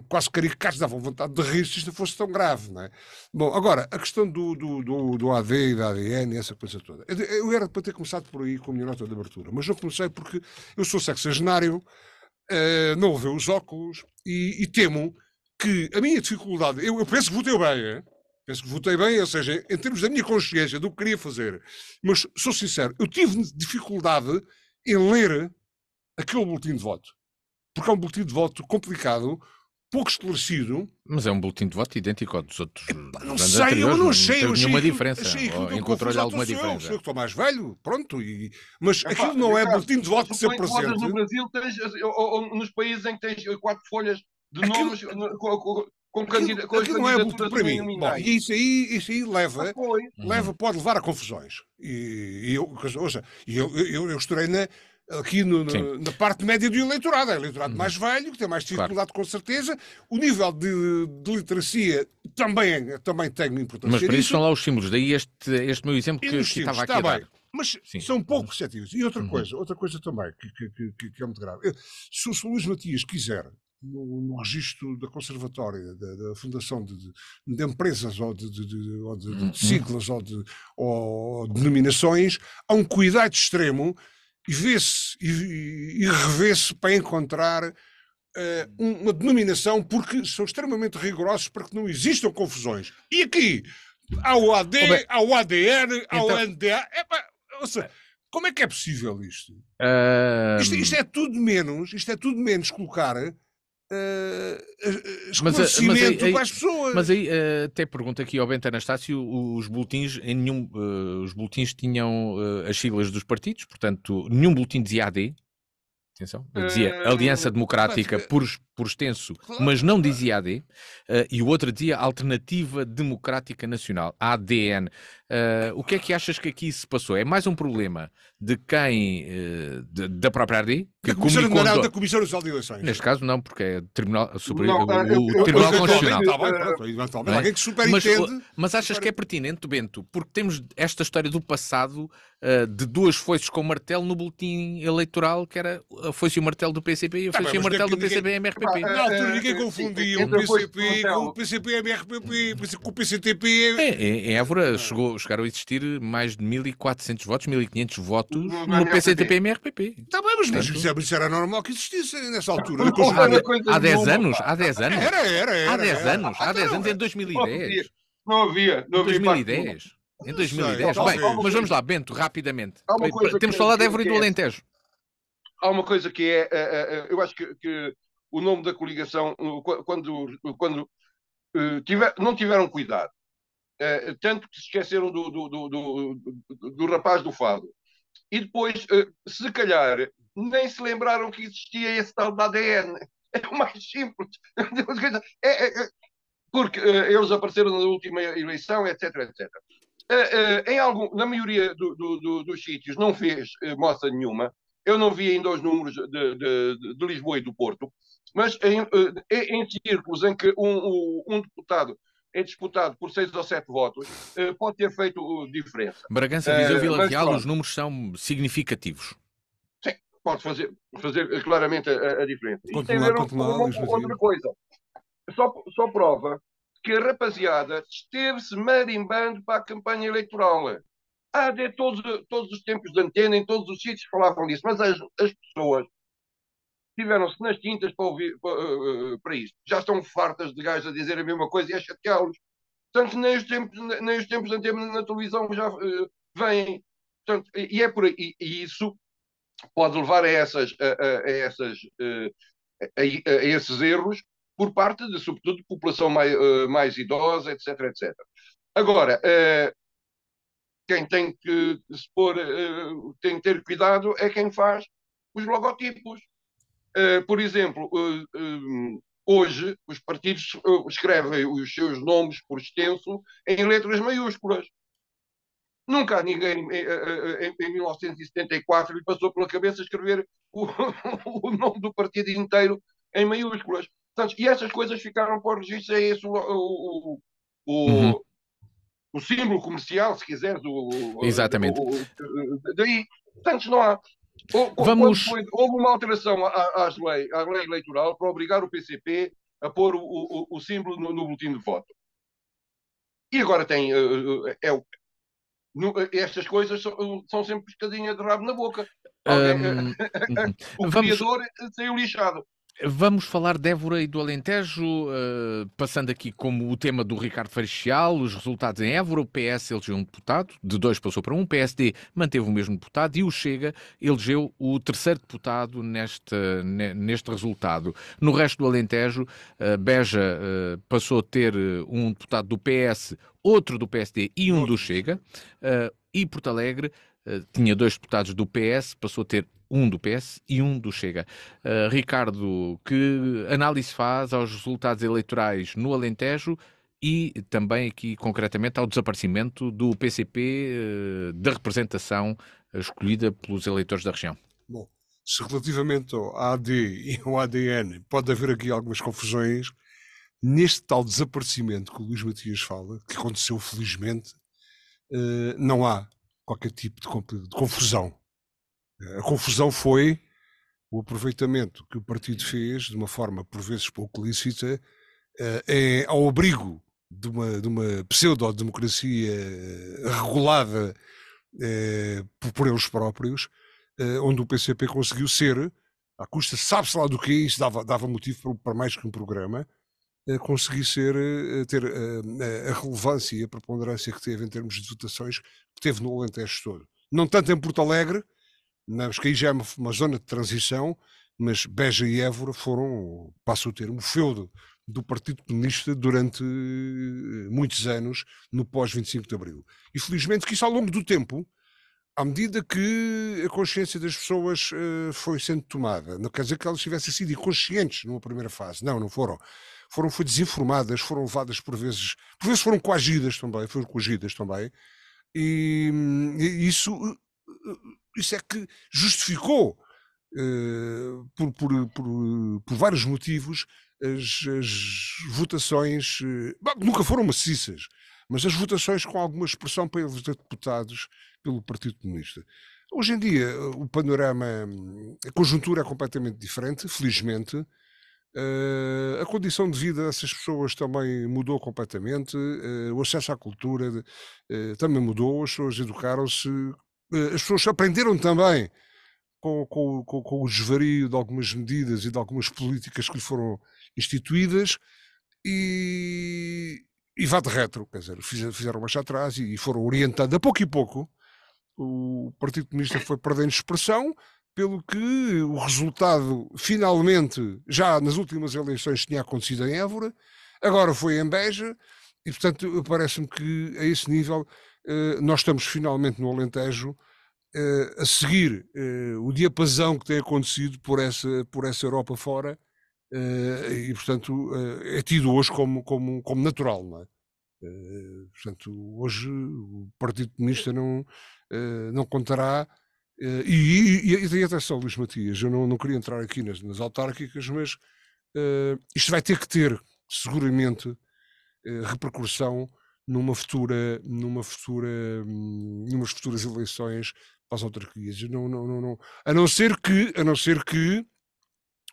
quase caricatos, davam vontade de rir se isto fosse tão grave, não é? Bom, agora, a questão do AD e da ADN, essa coisa toda. Eu era para ter começado por aí com a minha nota de abertura, mas não comecei porque eu sou sexagenário, não levei os óculos e temo que a minha dificuldade, eu penso que votei bem, penso que votei bem, ou seja, em termos da minha consciência, do que queria fazer, mas sou sincero, eu tive dificuldade em ler aquele boletim de voto. Porque é um boletim de voto complicado, pouco esclarecido. Mas é um boletim de voto idêntico ao dos outros. Não sei, eu não sei. Não teve nenhuma diferença. Encontrou-lhe alguma diferença? Eu estou mais velho, pronto. Mas aquilo não é boletim de voto que se apresenta. No Brasil, ou nos países em que tens 4 folhas de nomes com candidaturas. Aquilo não é boletim para mim. Bom, e isso aí leva, pode levar a confusões. Eu estourei aqui na parte média do eleitorado. É o eleitorado mais velho, que tem mais dificuldade, com certeza. O nível de literacia também tem importância. Mas para isso são lá os símbolos. Daí este meu exemplo que estava aqui a dar. Mas são pouco receptivos. E outra coisa também, que é muito grave. Se o Luís Matias quiser, no registro da Conservatória, da Fundação de Empresas ou de siglas ou denominações, há um cuidado extremo e vê-se e revê-se para encontrar uma denominação, porque são extremamente rigorosos para que não existam confusões. E aqui há o AD, há o ADN, há o NDA. Como é que é possível isto? Isto é tudo menos colocar esclarecimento para as pessoas. Mas aí até pergunto aqui ao Bento Anastácio, os boletins tinham as siglas dos partidos, portanto nenhum boletim dizia AD, atenção, dizia Aliança Democrática por extenso, mas não dizia AD, e o outro dizia Alternativa Democrática Nacional, ADN. O que é que achas que aqui se passou? É mais um problema de quem, da própria AD, que comunicou... Da Comissão Nacional de Eleições. Neste caso não, porque é Tribunal Superior, o Tribunal Constitucional. Eventualmente, alguém que superentende. Mas achas que é pertinente, Bento? Porque temos esta história do passado de duas foices com martelo no boletim eleitoral, que era a foice e o martelo do PCP e a foice e o martelo do PCP e MRPP. Na altura ninguém confundia o PCP com o PCP e MRPP, com o PCTP. Em Évora chegaram a existir mais de 1.400 votos, 1.500 votos no PCTP e MRPP. Está bem, mas isso era normal que existisse nessa altura. Há 10 anos? Há 10 anos? Era. Há 10 anos? Há 10 anos, em 2010. Não havia. Em 2010. Em 2010. Bem, mas vamos lá, Bento, rapidamente. Temos de falar de Évora e do Alentejo. Há uma coisa que eu acho que o nome da coligação, quando não tiveram cuidado, tanto que se esqueceram do rapaz do Fado, e depois, se calhar, nem se lembraram que existia esse tal de ADN. É o mais simples. Porque eles apareceram na última eleição, etc, etc. Na maioria dos sítios não fez moça nenhuma. Eu não vi ainda os números de Lisboa e do Porto, mas em círculos em que um deputado é disputado por 6 ou 7 votos, pode ter feito diferença. Bragança, Viseu, Vila Real, os números são significativos. Sim, pode fazer claramente a diferença. Isto tem a ver com outra coisa. Só prova que a rapaziada esteve-se marimbando para a campanha eleitoral. De todos os tempos de antena, em todos os sítios falavam disso, mas as pessoas tiveram-se nas tintas para isto. Já estão fartas de gajos a dizer a mesma coisa e a chateá-los. Portanto, nem os tempos de antena na televisão já vêm. Portanto, e é por aí. E isso pode levar a esses erros por parte, sobretudo, de população mais idosa, etc, etc. Agora, quem tem que se pôr, tem que ter cuidado é quem faz os logotipos. Por exemplo, hoje os partidos escrevem os seus nomes por extenso em letras maiúsculas. Nunca ninguém, em 1974, lhe passou pela cabeça escrever o nome do partido inteiro em maiúsculas. Portanto, e essas coisas ficaram para o registro. É esse o símbolo comercial, se quiseres. Exatamente. Daí, portanto, não há. Houve uma alteração à lei eleitoral para obrigar o PCP a pôr o símbolo no boletim de voto. E agora tem. Estas coisas são sempre pescadinha de rabo na boca. O criador saiu lixado. Vamos falar de Évora e do Alentejo, passando aqui como o tema do Ricardo Feixal, os resultados em Évora. O PS elegeu um deputado, de 2 passou para 1, o PSD manteve o mesmo deputado e o Chega elegeu o 3º deputado neste resultado. No resto do Alentejo, Beja passou a ter um deputado do PS, outro do PSD e um do Chega, e Porto Alegre tinha 2 deputados do PS, passou a ter um do PS e um do Chega. Ricardo, que análise faz aos resultados eleitorais no Alentejo e também aqui concretamente ao desaparecimento do PCP da representação escolhida pelos eleitores da região? Bom, se relativamente ao AD e ao ADN pode haver aqui algumas confusões, neste tal desaparecimento que o Luís Matias fala, que aconteceu felizmente, não há qualquer tipo de confusão. A confusão foi o aproveitamento que o partido fez, de uma forma por vezes pouco lícita, ao abrigo de uma pseudo-democracia regulada por eles próprios, onde o PCP conseguiu ser, à custa sabe-se lá do que isso dava motivo para mais que um programa, conseguir ter a relevância e a preponderância que teve em termos de votações, que teve no Alentejo todo. Não tanto em Porto Alegre, mas que aí já é uma zona de transição, mas Beja e Évora passam a ter um feudo do Partido Comunista durante muitos anos, no pós-25 de Abril. E felizmente que isso ao longo do tempo, à medida que a consciência das pessoas foi sendo tomada, não quer dizer que elas tivessem sido inconscientes numa primeira fase, não foram. Foi desinformadas, foram levadas por vezes foram coagidas também, Isso é que justificou, por vários motivos, as votações, nunca foram maciças, mas as votações com alguma expressão para eles deputados pelo Partido Comunista. Hoje em dia, o panorama, a conjuntura é completamente diferente, felizmente. A condição de vida dessas pessoas também mudou completamente, o acesso à cultura também mudou, as pessoas educaram-se, as pessoas aprenderam também com o desvario de algumas medidas e de algumas políticas que lhe foram instituídas e, e vá de retro, quer dizer, fizeram marcha atrás e foram orientando a pouco e pouco. O Partido Comunista foi perdendo expressão, pelo que o resultado, finalmente, já nas últimas eleições tinha acontecido em Évora, agora foi em Beja, e portanto parece-me que a esse nível nós estamos finalmente no Alentejo a seguir o diapasão que tem acontecido por essa Europa fora, e portanto é tido hoje como natural, não é? Portanto, hoje o Partido Comunista não contará. E atenção, Luís Matias, eu não queria entrar aqui nas autárquicas, mas isto vai ter que ter, seguramente, repercussão numas futuras eleições para as autarquias. A não ser que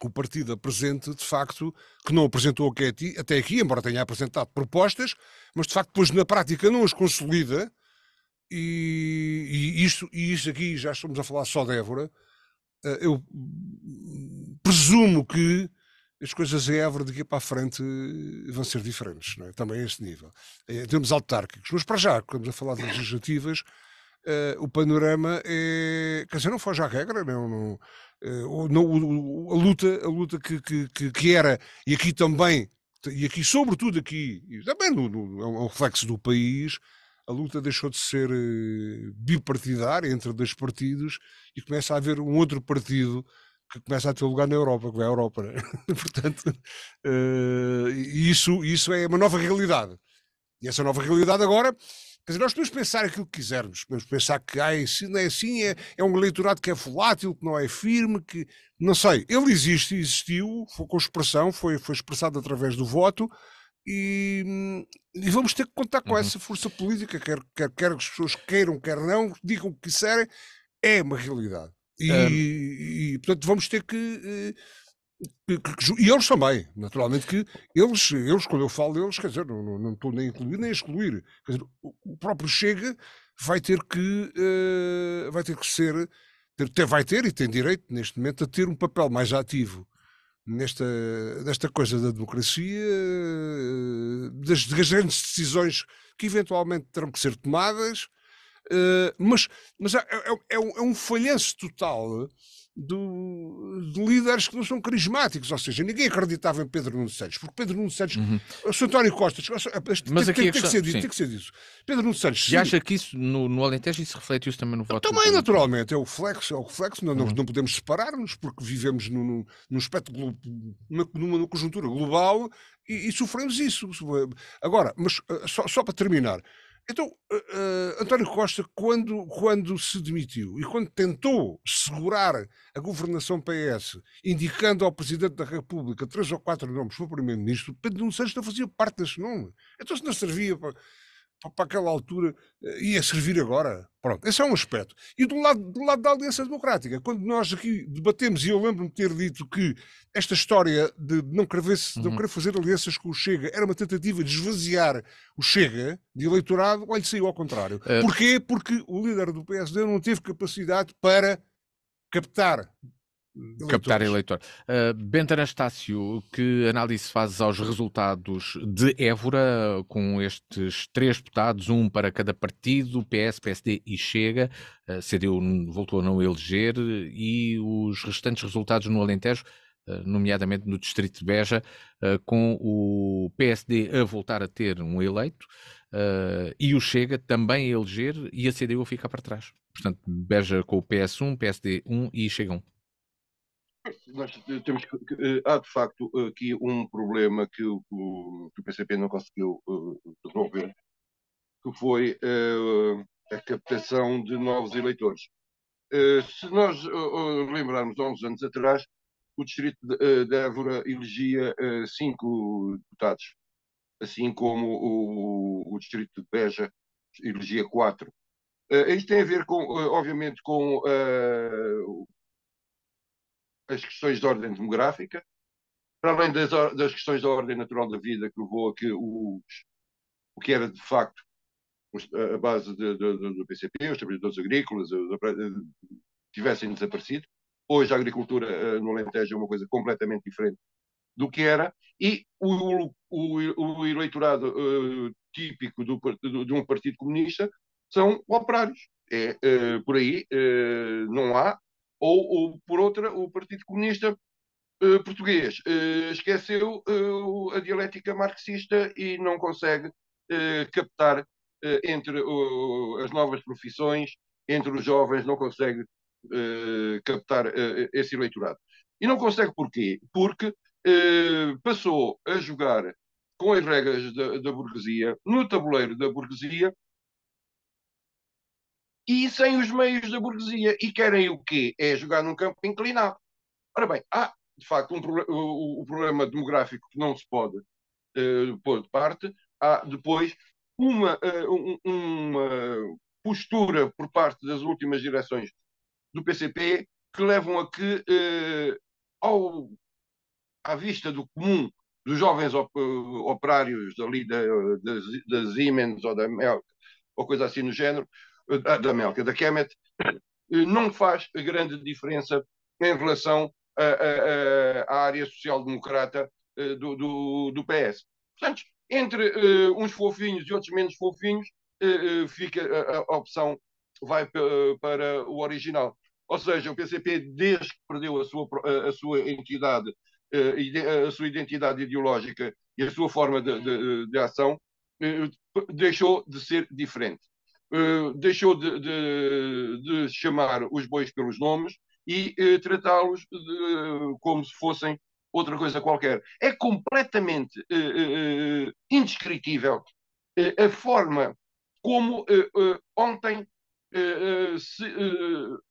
o partido apresente, de facto, que não apresentou até aqui, embora tenha apresentado propostas, mas de facto depois na prática não as consolida, e isto aqui já estamos a falar só de Évora. Eu presumo que as coisas em Évora daqui para a frente vão ser diferentes, não é? Também a este nível. Em termos autárquicos. Mas para já, quando estamos a falar de legislativas, o panorama é. Quer dizer, não foge à regra, a luta que era, e aqui também, e aqui, sobretudo aqui, e também é um reflexo do país, a luta deixou de ser bipartidária entre dois partidos e começa a haver um outro partido que começa a ter lugar na Europa, que vai à Europa, né? Portanto, isso é uma nova realidade. E essa nova realidade agora, quer dizer, nós podemos pensar aquilo que quisermos, podemos pensar que isso não é assim, é um eleitorado que é volátil, que não é firme, que não sei. Ele existiu, foi com expressão, foi expressado através do voto, e vamos ter que contar com essa força política, quer as pessoas queiram, quer não, digam o que quiserem, é uma realidade. E portanto vamos ter que e eles também, naturalmente que eles, quando eu falo deles, quer dizer, não estou nem a incluir nem a excluir, quer dizer, o próprio Chega vai ter que ser, vai ter e tem direito neste momento a ter um papel mais ativo nesta coisa da democracia, das grandes decisões que eventualmente terão que ser tomadas, mas é um falhanço total de líderes que não são carismáticos, ou seja, ninguém acreditava em Pedro Nuno Santos, porque Pedro Nuno Santos, o Sr. António Costa, Mas aqui tem que ser disso. Pedro Nuno Santos. E acha que isso no Alentejo isso reflete-se também no voto? Também, naturalmente, é o reflexo, não podemos separar-nos, porque vivemos num espectro, numa conjuntura global e sofremos isso. Agora, mas só para terminar, então, António Costa, quando se demitiu e quando tentou segurar a governação PS, indicando ao Presidente da República 3 ou 4 nomes para o Primeiro-Ministro, Pedro Nuno Santos não fazia parte desse nome. Então, se não servia para aquela altura, ia servir agora. Pronto, esse é um aspecto. E do lado da Aliança Democrática, quando nós aqui debatemos, e eu lembro-me de ter dito que esta história de não querer fazer alianças com o Chega era uma tentativa de esvaziar o Chega de eleitorado, olha, saiu ao contrário. Porquê? Porque o líder do PSD não teve capacidade para captar eleitor. Bento Anastácio, que análise fazes aos resultados de Évora, com estes 3 deputados, um para cada partido, PS, PSD e Chega, CDU voltou a não eleger, e os restantes resultados no Alentejo, nomeadamente no distrito de Beja, com o PSD a voltar a ter um eleito, e o Chega também a eleger, e a CDU a ficar para trás. Portanto, Beja com o PS1, PSD 1 e Chega 1. Nós temos há de facto aqui um problema que o PCP não conseguiu resolver, que foi a captação de novos eleitores. Se nós lembrarmos há uns anos atrás, o distrito de Évora elegia 5 deputados, assim como o distrito de Beja elegia 4. Isto tem a ver, obviamente, com as questões de ordem demográfica, para além das questões da ordem natural da vida, que levou a que o que era de facto a base do PCP, os trabalhadores agrícolas, tivessem desaparecido. Hoje a agricultura no Alentejo é uma coisa completamente diferente do que era, e o eleitorado típico de um partido comunista são operários. Por aí não há, ou por outra, o Partido Comunista português esqueceu a dialética marxista e não consegue captar entre as novas profissões, entre os jovens, não consegue captar esse eleitorado. E não consegue porquê? Porque passou a jogar com as regras da burguesia, no tabuleiro da burguesia, e sem os meios da burguesia. E querem o quê? É jogar num campo inclinado. Ora bem, há de facto o problema demográfico que não se pode pôr de parte. Há depois uma postura por parte das últimas direções do PCP que levam a que, à vista do comum dos jovens operários ali da Siemens ou da Melk, ou coisa assim no género, da Melk, da Kemet, não faz grande diferença em relação à área social-democrata do PS. Portanto, entre uns fofinhos e outros menos fofinhos, fica a opção vai para o original. Ou seja, o PCP, desde que perdeu a sua entidade, a sua identidade ideológica e a sua forma de ação, deixou de ser diferente. Deixou de chamar os bois pelos nomes e tratá-los como se fossem outra coisa qualquer. É completamente indescritível a forma como ontem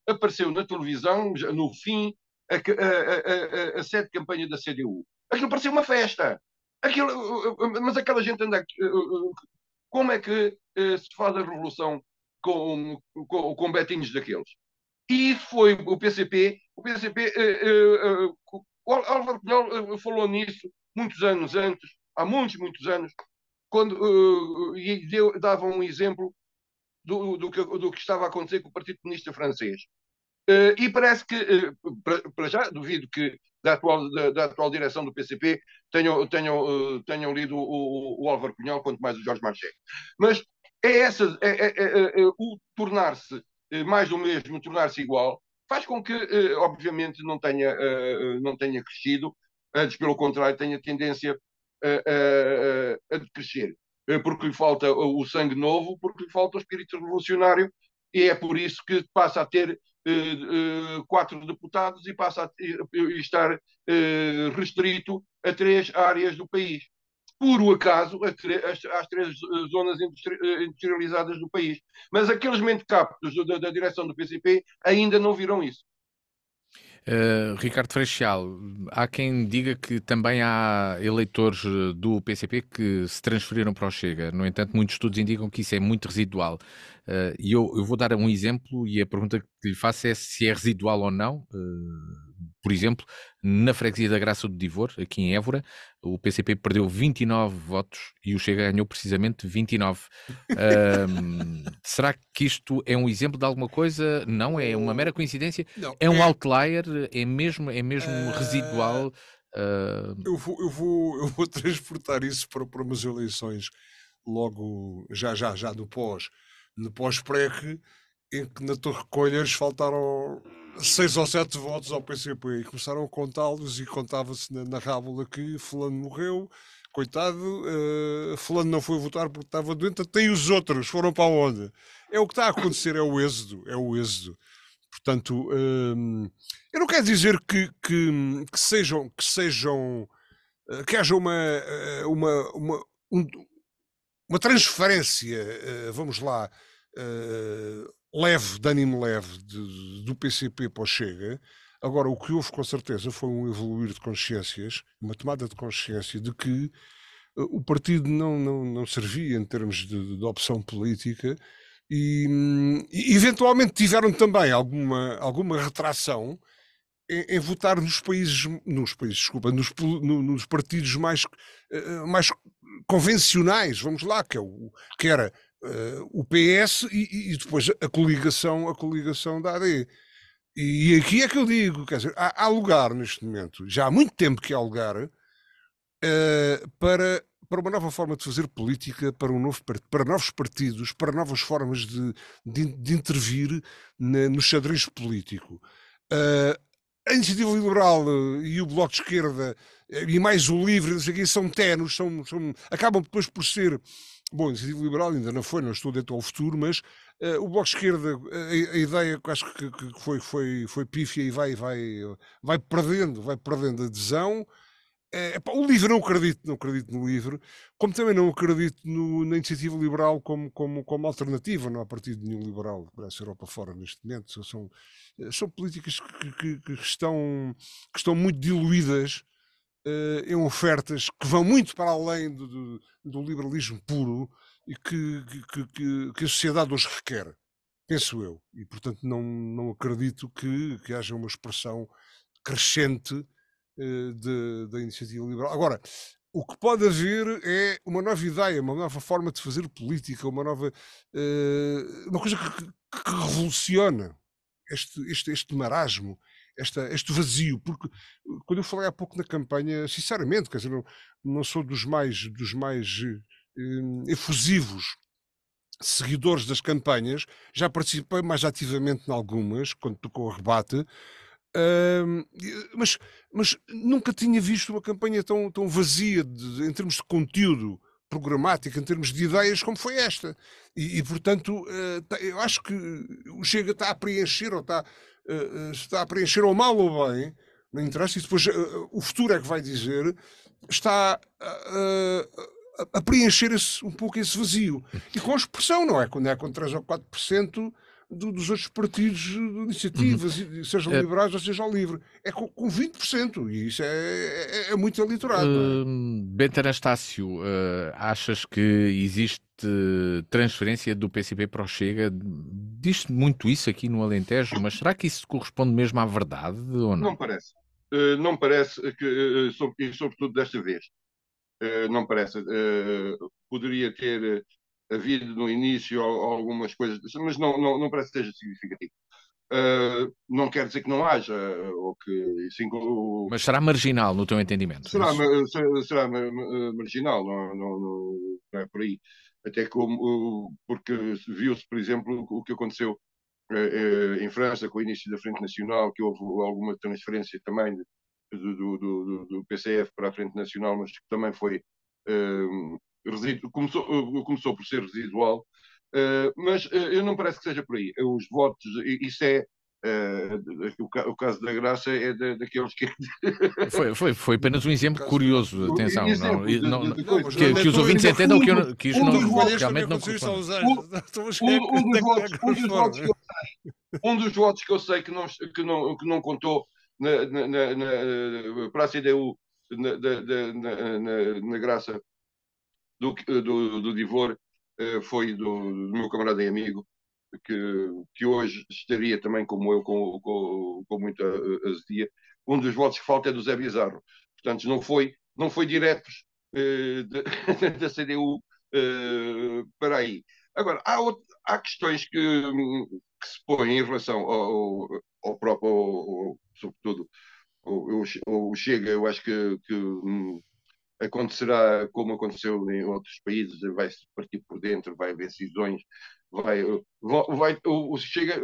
apareceu na televisão, no fim, a sede de campanha da CDU. Aquilo parecia uma festa. Mas aquela gente anda aqui, como é que se faz a revolução com betinhos daqueles? E isso foi o PCP. O Álvaro Cunhal falou nisso muitos anos antes, há muitos anos, quando dava um exemplo do que estava a acontecer com o Partido Comunista Francês. E parece que, para já, duvido que da atual direção do PCP tenham lido o Álvaro Cunhal, quanto mais o Jorge Marchais. Mas o tornar-se mais do mesmo, tornar-se igual, faz com que, obviamente, não tenha crescido, antes, pelo contrário, tenha tendência a decrescer. Porque lhe falta o sangue novo, porque lhe falta o espírito revolucionário, e é por isso que passa a ter 4 deputados e passa a estar restrito a 3 áreas do país. Por um acaso, às 3 zonas industrializadas do país. Mas aqueles mentecaptos da direção do PCP ainda não viram isso. Ricardo Freixal, há quem diga que também há eleitores do PCP que se transferiram para o Chega. No entanto, muitos estudos indicam que isso é muito residual. E eu vou dar um exemplo e a pergunta que lhe faço é se é residual ou não. Por exemplo, na freguesia da Graça do Divor, aqui em Évora, o PCP perdeu 29 votos e o Chega ganhou precisamente 29. Será que isto é um exemplo de alguma coisa? Não, é uma mera coincidência? Não, é um outlier? É mesmo residual? Eu vou transportar isso para umas eleições logo, já no pós-PREC, em que na Torre Colhers faltaram 6 ou 7 votos ao PCP e começaram a contá-los e contava-se na rábula que fulano morreu, coitado, fulano não foi votar porque estava doente, até os outros foram para onde? É o que está a acontecer, é o êxodo. Portanto, eu não quero dizer que haja uma transferência, vamos lá, leve, de ânimo leve, do PCP para o Chega. Agora, o que houve com certeza foi um evoluir de consciências, uma tomada de consciência de que o partido não servia em termos de opção política e eventualmente tiveram também alguma retração em votar desculpa, nos partidos mais convencionais, vamos lá, que era o PS e depois a coligação da AD. E aqui é que eu digo, quer dizer, há lugar neste momento, já há muito tempo que há lugar para uma nova forma de fazer política, para novos partidos, para novas formas de intervir no xadrez político. A Iniciativa Liberal e o Bloco de Esquerda e mais o Livre, não sei o quê, são tenos, acabam depois por ser. Bom, a Iniciativa Liberal ainda não estou dentro ao futuro, mas o Bloco de Esquerda, a ideia que acho que foi pífia e vai perdendo adesão. O LIVRE não acredito no LIVRE, como também não acredito na Iniciativa Liberal como alternativa, não há partido nenhum liberal para essa Europa fora neste momento. São políticas que estão muito diluídas em ofertas que vão muito para além do liberalismo puro e que a sociedade hoje requer, penso eu. E, portanto, não acredito que haja uma expressão crescente da Iniciativa Liberal. Agora, o que pode haver é uma nova ideia, uma nova forma de fazer política, uma coisa que revoluciona este marasmo, este vazio, porque quando eu falei há pouco na campanha, sinceramente, quer dizer, não sou dos mais efusivos seguidores das campanhas, já participei mais ativamente em algumas, quando tocou a rebate, mas nunca tinha visto uma campanha tão vazia em termos de conteúdo programático, em termos de ideias, como foi esta. E portanto, eu acho que o Chega está a preencher, ou está a preencher ou mal ou bem, não interessa, e depois o futuro é que vai dizer, está a preencher um pouco esse vazio. E com expressão, não é? Quando é com 3 ou 4% dos outros partidos de iniciativas, sejam liberais ou seja livre. É com 20%, e isso é muito eleitorado. Bento Anastácio, achas que existe transferência do PCP para o Chega? Diz-se muito isso aqui no Alentejo, mas será que isso corresponde mesmo à verdade ou não? Não parece. Não parece, e sobretudo desta vez. Não parece. Poderia ter havido no início algumas coisas, mas não parece que seja significativo. Não quer dizer que não haja, ou que assim, mas será marginal no teu entendimento? Será marginal, não é por aí. Até porque viu-se, por exemplo, o que aconteceu em França com o início da Frente Nacional, que houve alguma transferência também do PCF para a Frente Nacional, mas que também foi começou por ser residual, mas não parece que seja por aí. Os votos, isso é o caso da Graça é daqueles que foi apenas um exemplo curioso, atenção, que os ouvintes ainda entendam que isto realmente não corresponde. Um dos votos que eu sei que não contou para a CDU na Graça do Divor foi do meu camarada e amigo, que hoje estaria também como eu com muita azedia. Um dos votos que falta é do Zé Bizarro. Portanto, não foi diretos da CDU para aí. Agora, há questões que se põem em relação ao próprio, sobretudo, o Chega. Eu acho que acontecerá como aconteceu em outros países, vai-se partir por dentro, vai haver cisões, o Chega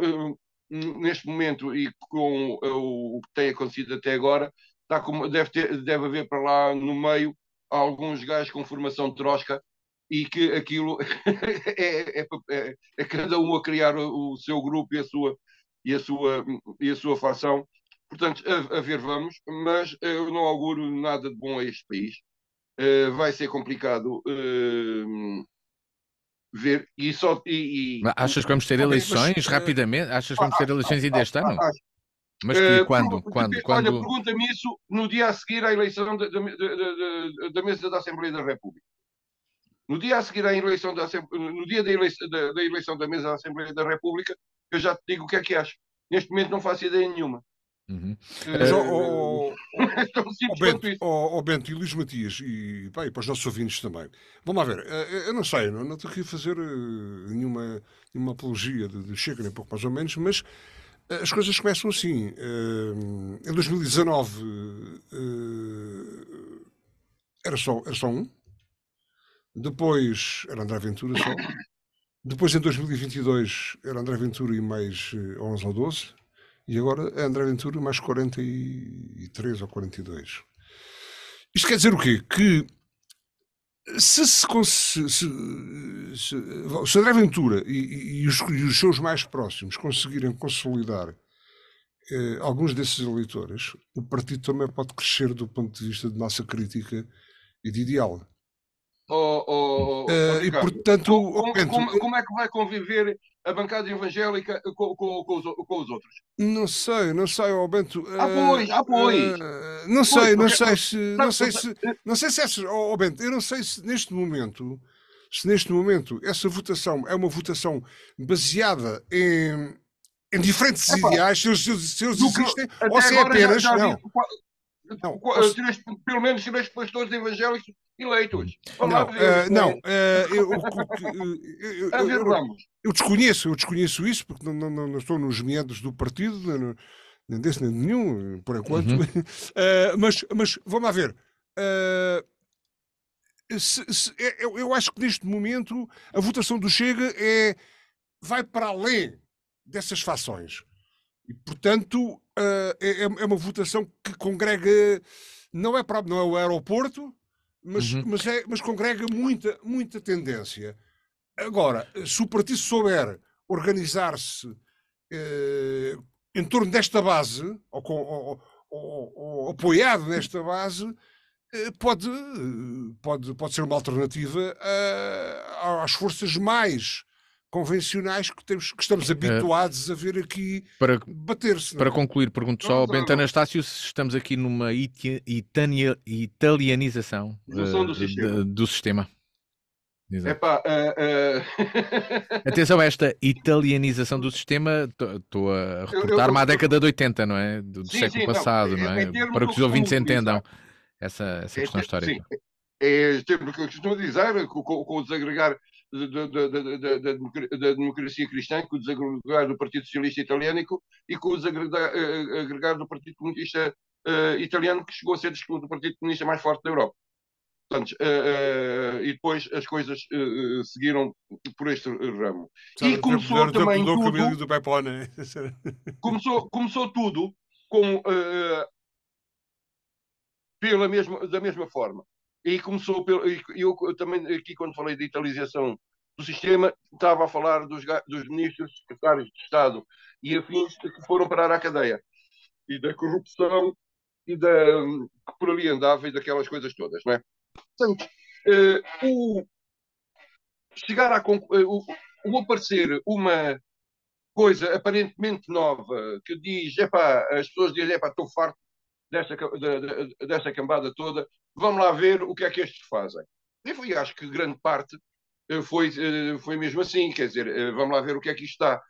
neste momento e com o que tem acontecido até agora, deve haver para lá no meio alguns gajos com formação trosca e que aquilo é cada um a criar o seu grupo e a sua facção. Portanto, a ver vamos, mas eu não auguro nada de bom a este país. Vai ser complicado ver e só. Mas achas que vamos ter eleições rapidamente? Achas que vamos ter eleições ainda este ano? Mas que quando? Olha, pergunta-me isso no dia a seguir à eleição da mesa da Assembleia da República. No dia a seguir à eleição no dia da eleição da mesa da Assembleia da República, eu já te digo o que é que acho. Neste momento não faço ideia nenhuma. Mas, Tão simples quanto isso. Bento e Luís Matias, e para os nossos ouvintes também. Vamos lá ver, eu não sei, não estou aqui a fazer nenhuma apologia de Chega, nem pouco mais ou menos, mas as coisas começam assim. Em 2019 era só um. Depois era André Ventura só. Depois, em 2022, era André Ventura e mais 11 ou 12. E agora é André Ventura mais 43 ou 42. Isto quer dizer o quê? Que se André Ventura e os seus mais próximos conseguirem consolidar alguns desses eleitores, o partido também pode crescer do ponto de vista de massa crítica e de ideal. E Ricardo, portanto, como é que vai conviver a bancada evangélica com os outros? Não sei, Bento. Não sei se essas, Bento, eu não sei se neste momento essa votação é uma votação baseada em diferentes ideais, se eles existem, ou se é apenas. Pelo menos 3 pastores evangélicos eleitos. Eu desconheço isso, porque não estou nos meandros do partido, nem desse nem de nenhum, por enquanto. Mas vamos lá ver. Eu acho que neste momento a votação do Chega vai para além dessas fações. E, portanto, é uma votação que congrega, não é o aeroporto, mas congrega muita tendência. Agora, se o partido souber organizar-se em torno desta base, ou apoiado nesta base, pode ser uma alternativa às forças mais convencionais que estamos habituados a ver aqui bater-se. Para concluir, pergunto só ao Bento Anastácio se estamos aqui numa italianização do sistema. Atenção a esta italianização do sistema, estou a reportar-me à década de 80, não é? Do século passado, não é? Para que os ouvintes entendam essa questão histórica. Sim, é tempo que eu costumo dizer, com o desagregar da democracia cristã, com o desagregar do Partido Socialista Italiano e com o desagregar do Partido Comunista Italiano, que chegou a ser o Partido Comunista mais forte da Europa. Portanto, e depois as coisas seguiram por este ramo. E começou também tudo... Começou tudo com... da mesma forma. E começou eu também aqui, quando falei de italização do sistema, estava a falar dos ministros, secretários de Estado e afins que foram parar à cadeia, e da corrupção e que por ali andava e daquelas coisas todas, não é? Portanto, o aparecer uma coisa aparentemente nova que diz, as pessoas dizem, estou farto desta cambada toda, vamos lá ver o que é que estes fazem. E acho que grande parte foi mesmo assim, quer dizer, vamos lá ver o que é que isto está.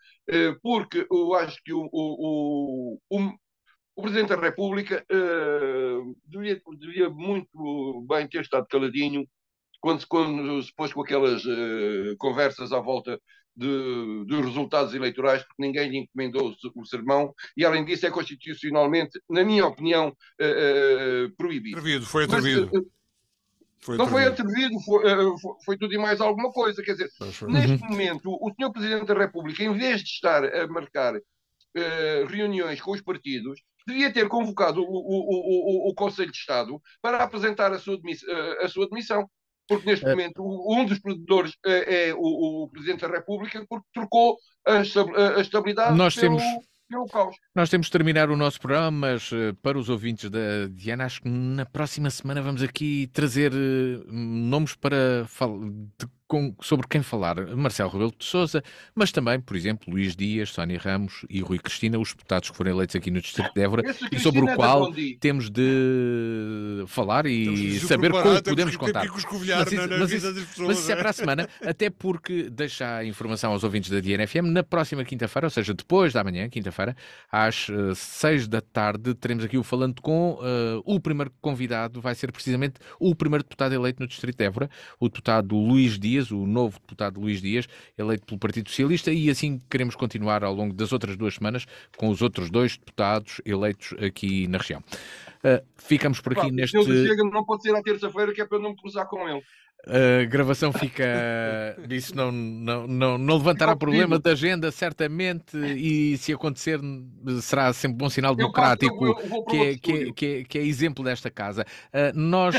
Porque eu acho que o Presidente da República devia muito bem ter estado caladinho quando se pôs com aquelas conversas à volta dos resultados eleitorais, porque ninguém lhe encomendou o sermão, e além disso é constitucionalmente, na minha opinião, proibido. Foi atrevido. Não foi atrevido, foi tudo e mais alguma coisa. Quer dizer, neste momento, o Sr. Presidente da República, em vez de estar a marcar reuniões com os partidos, devia ter convocado o Conselho de Estado para apresentar a sua demissão. Porque neste momento um dos perdedores é o Presidente da República, porque trocou a estabilidade pelo caos. Nós temos de terminar o nosso programa, mas para os ouvintes da Diana, acho que na próxima semana vamos aqui trazer nomes para sobre quem falar Marcelo Rebelo de Sousa, mas também, por exemplo, Luís Dias, Sónia Ramos e Rui Cristina, os deputados que foram eleitos aqui no Distrito de Évora, e sobre o qual temos de falar e saber como podemos contar. Mas isso é para a semana, até porque deixa a informação aos ouvintes da DNFM, na próxima quinta-feira, ou seja, depois da manhã, quinta-feira, às 6 da tarde, teremos aqui o Falando com o primeiro convidado, vai ser precisamente o primeiro deputado eleito no Distrito de Évora, o deputado Luís Dias, o novo deputado Luís Dias, eleito pelo Partido Socialista, e assim queremos continuar ao longo das outras 2 semanas com os outros 2 deputados eleitos aqui na região. Ficamos por aqui neste... Não pode ser à terça-feira, que é para não me cruzar com ele. A gravação fica... Isso não levantará problema de agenda, certamente, e se acontecer será sempre bom sinal democrático, que é exemplo desta casa. Nós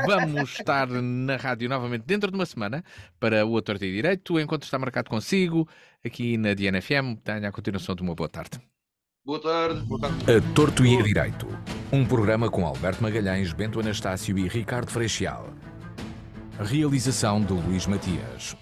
vamos estar na rádio novamente dentro de uma semana para o A Torto e Direito. O encontro está marcado consigo aqui na DNFM. Tenha a continuação de uma boa tarde. Boa tarde. A Torto e a Direito. Um programa com Alberto Magalhães, Bento Anastácio e Ricardo Freixial. Realização de Luís Matias.